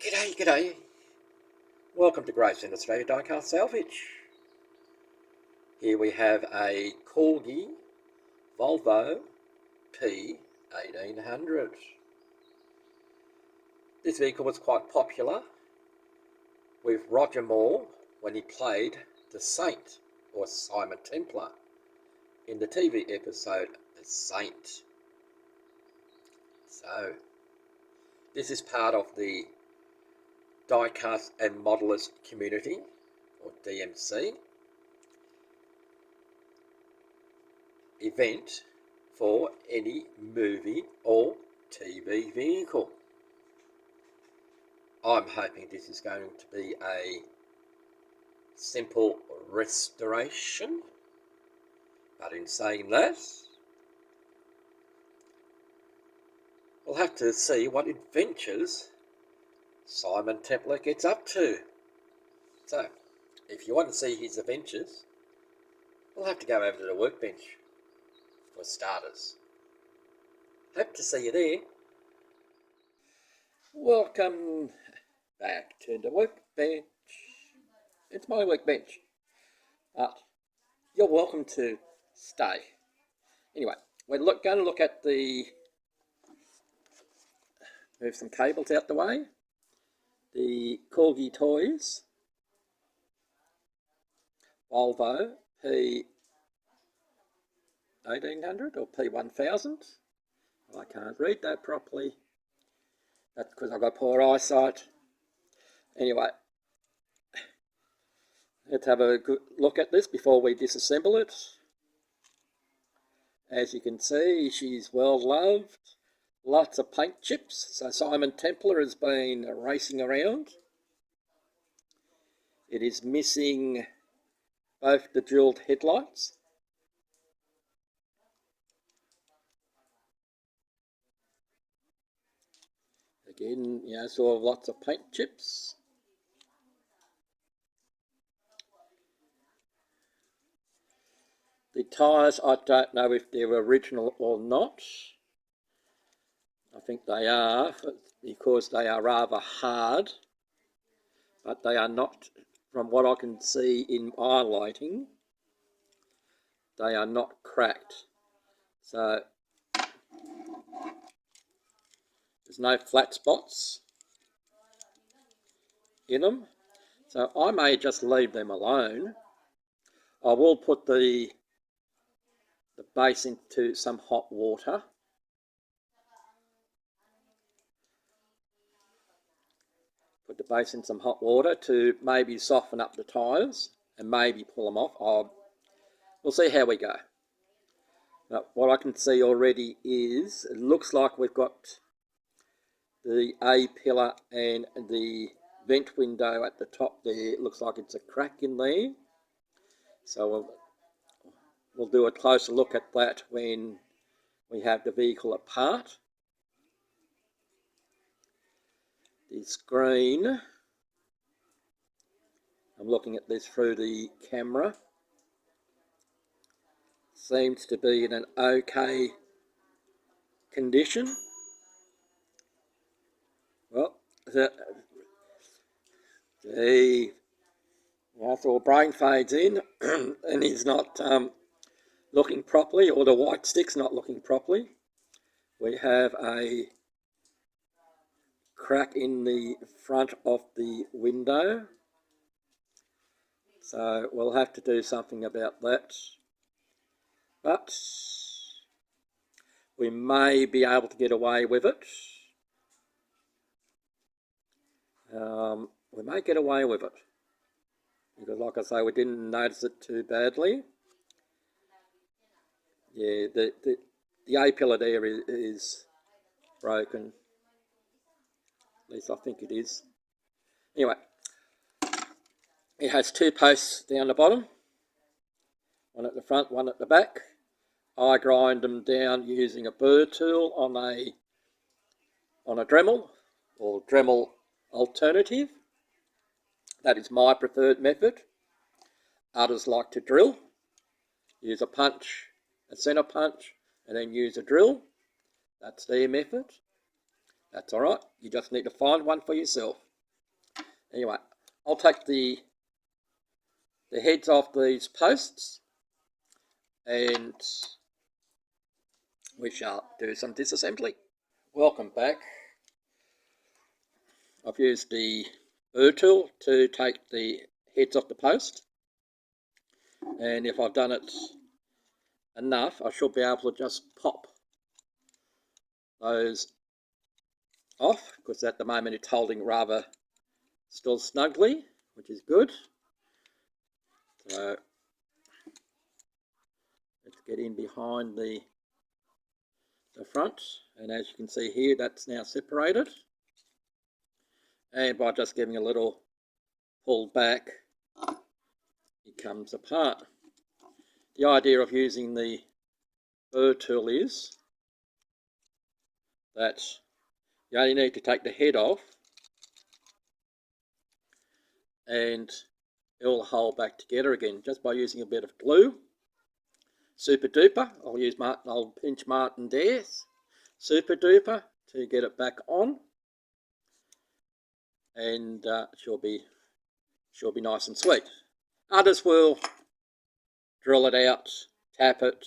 G'day. Welcome to Grace in Australia Diecast Salvage. Here we have a Corgi Volvo P1800. This vehicle was quite popular with Roger Moore when he played the Saint, or Simon Templar, in the TV episode The Saint. So, this is part of the Diecast and Modelist Community, or DMC, event for any movie or TV vehicle. I'm hoping this is going to be a simple restoration, but in saying that, we'll have to see what adventures Simon Templar gets up to. So, if you want to see his adventures, we'll have to go over to the workbench for starters. Hope to see you there. Welcome back to the workbench. It's my workbench, but you're welcome to stay. Anyway, we're going to look at the... move some cables out the way. The Corgi Toys Volvo P1800 or P1000. I can't read that properly. That's because I've got poor eyesight. Anyway, let's have a good look at this before we disassemble it. As you can see, she's well loved. Lots of paint chips, so Simon Templar has been racing around. It is missing both the jewelled headlights. Again, sort of lots of paint chips. The tyres, I don't know if they're original or not. I think they are, because they are rather hard, but they are not, from what I can see in eye lighting, they are not cracked. So there's no flat spots in them. So I may just leave them alone. I will put the base into some hot water. Put the base in some hot water to maybe soften up the tyres and maybe pull them off. We'll see how we go. But what I can see already is it looks like we've got the A-pillar and the vent window at the top there. It looks like it's a crack in there. So we'll do a closer look at that when we have the vehicle apart. The screen, I'm looking at this through the camera, seems to be in an okay condition. Well, so brain fades in and he's not looking properly, or the white stick's not looking properly. We have a crack in the front of the window, so we'll have to do something about that, but we may be able to get away with it. We may get away with it because, like I say, we didn't notice it too badly. Yeah, the A-pillar there is broken. At least I think it is. Anyway, it has two posts down the bottom, one at the front, one at the back. I grind them down using a burr tool on a Dremel, or Dremel alternative. That is my preferred method. Others like to drill, use a punch, a centre punch, and then use a drill. That's their method. That's all right. You just need to find one for yourself. Anyway, I'll take the heads off these posts and we shall do some disassembly. Welcome back. I've used the burr tool to take the heads off the post, and if I've done it enough I should be able to just pop those off, because at the moment it's holding rather still snugly, which is good. So let's get in behind the front, and as you can see here, that's now separated, and by just giving a little pull back it comes apart. The idea of using the burr tool is that you only need to take the head off and it will hold back together again just by using a bit of glue. Super duper. I'll pinch Martin Dare's super duper to get it back on, and she'll be nice and sweet. Others will drill it out, tap it,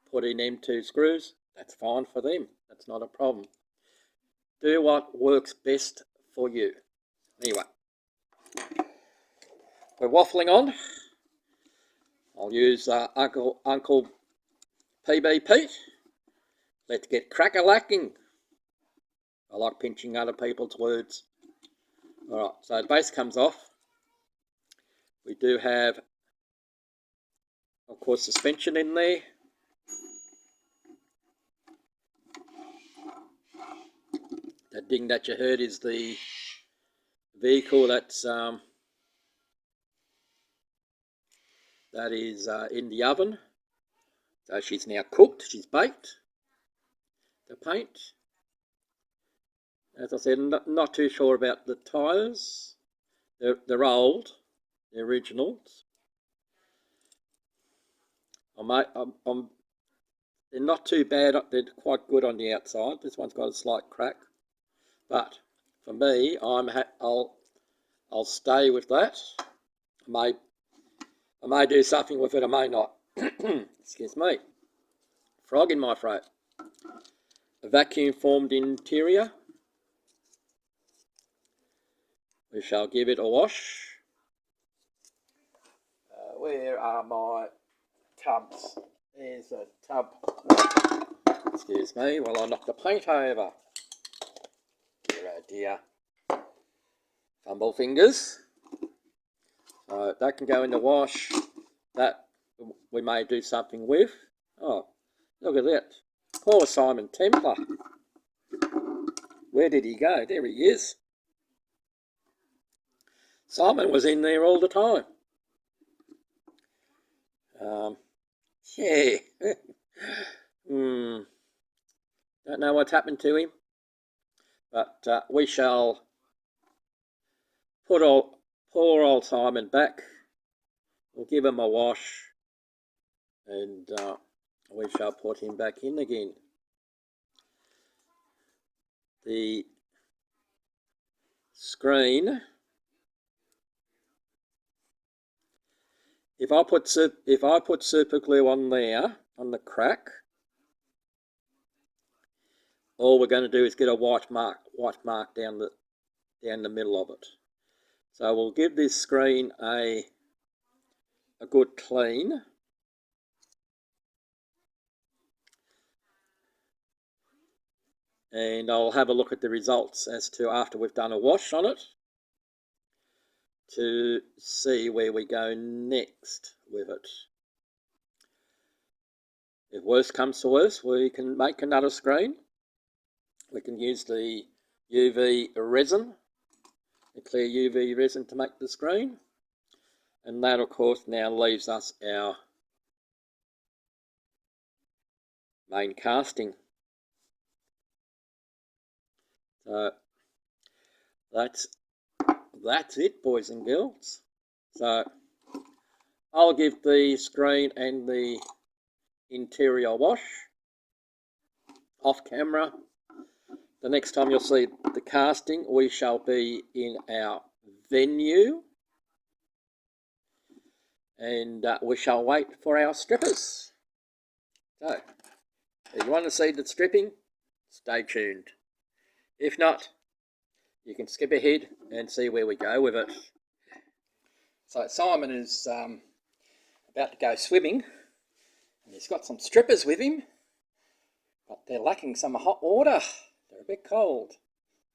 put in M2 screws. That's fine for them. That's not a problem. Do what works best for you. Anyway, we're waffling on. I'll use Uncle PB Pete. Let's get crack-a-lacking. I like pinching other people's words. Alright, so the base comes off. We do have, of course, suspension in there. The ding that you heard is the vehicle that's that is in the oven. So she's now cooked, she's baked. The paint, as I said, not too sure about the tyres. They're old, the originals. They're not too bad, they're quite good on the outside. This one's got a slight crack, but for me, I'll stay with that. I may do something with it, I may not. Excuse me. Frog in my throat. A vacuum formed interior. We shall give it a wash. Where are my tubs? There's a tub. Excuse me while I knock the paint over. Dear oh dear. Fumble fingers. So that can go in the wash. That we may do something with. Oh, look at that. Poor Simon Templar. Where did he go? There he is. Simon was in there all the time. Yeah. Don't know what's happened to him. But we shall put poor old Simon back. We'll give him a wash. And we shall put him back in again. The screen. If I put super glue on there, on the crack, all we're going to do is get a white mark down the middle of it. So we'll give this screen a good clean. And I'll have a look at the results as to after we've done a wash on it, to see where we go next with it. If worse comes to worse, we can make another screen. We can use the UV resin, the clear UV resin, to make the screen. And that, of course, now leaves us our main casting. So that's it, boys and girls. So I'll give the screen and the interior wash off camera. The next time you'll see the casting, we shall be in our venue, and we shall wait for our strippers. So, if you want to see the stripping, stay tuned. If not, you can skip ahead and see where we go with it. So Simon is about to go swimming, and he's got some strippers with him, but they're lacking some hot water. They're a bit cold.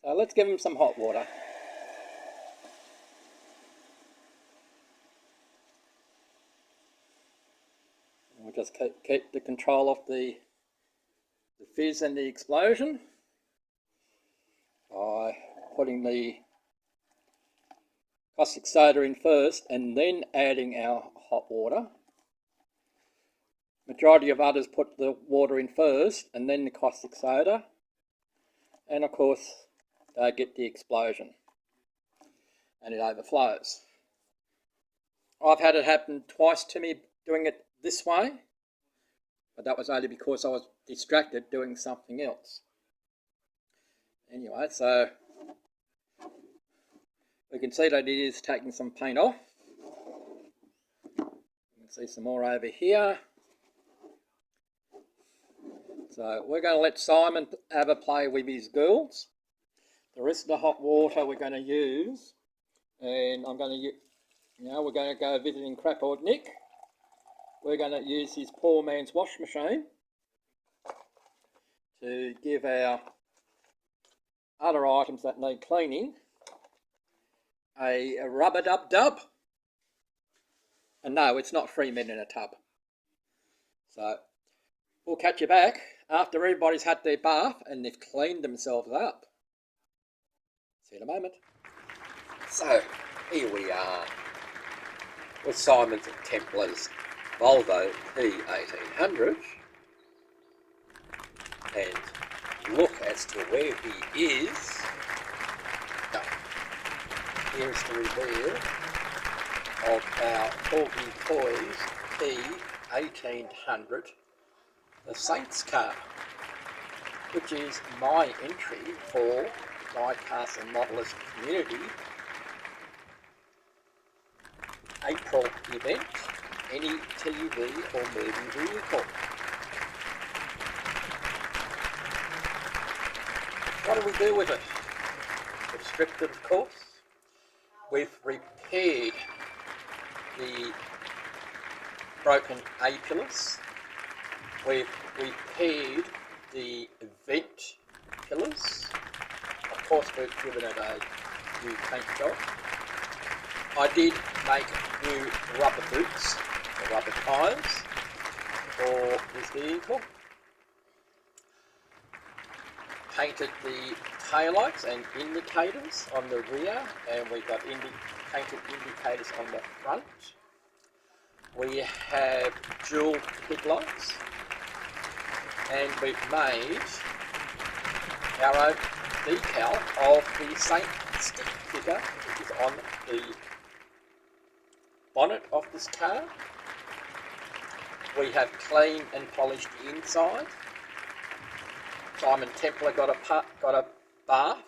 So let's give him some hot water. We'll just keep the control of the fizz and the explosion by putting the caustic soda in first and then adding our hot water. Majority of others put the water in first and then the caustic soda, and of course they get the explosion and it overflows. I've had it happen twice to me doing it this way, but that was only because I was distracted doing something else. Anyway, so we can see that it is taking some paint off. You can see some more over here. So we're going to let Simon have a play with his girls. The rest of the hot water we're going to use, and we're going to go visiting Crapboard Nick. We're going to use his poor man's wash machine to give our other items that need cleaning a rub-a-dub-dub. And no, it's not 3 men in a tub. So we'll catch you back after everybody's had their bath and they've cleaned themselves up. See you in a moment. So here we are with Simon Templar's Volvo P1800, and look as to where he is. Now, here's the reveal of our Corgi Toys P1800, the Saints car, which is my entry for Diecast and Modelist Community April event, any TV or movie vehicle. What do we do with it? We've stripped it, of course. We've repaired the broken A-pillars. We've repaired the vent pillars. Of course, we've given it a new paint job. I did make new rubber boots, or rubber tyres, for this vehicle. Painted the taillights and indicators on the rear, and we've got painted indicators on the front. We have dual headlights, and we've made our own decal of the Saint stick figure, which is on the bonnet of this car. We have cleaned and polished the inside. Simon Templar got a bath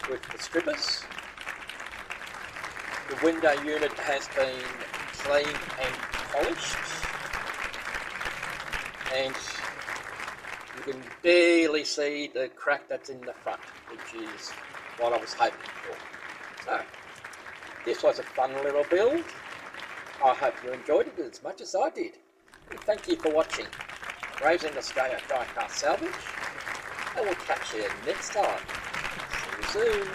with the strippers. The window unit has been cleaned and polished, and you can barely see the crack that's in the front, which is what I was hoping for. So, this was a fun little build. I hope you enjoyed it as much as I did. And thank you for watching Raising Australia Diecast Salvage, and we'll catch you next time. See you soon.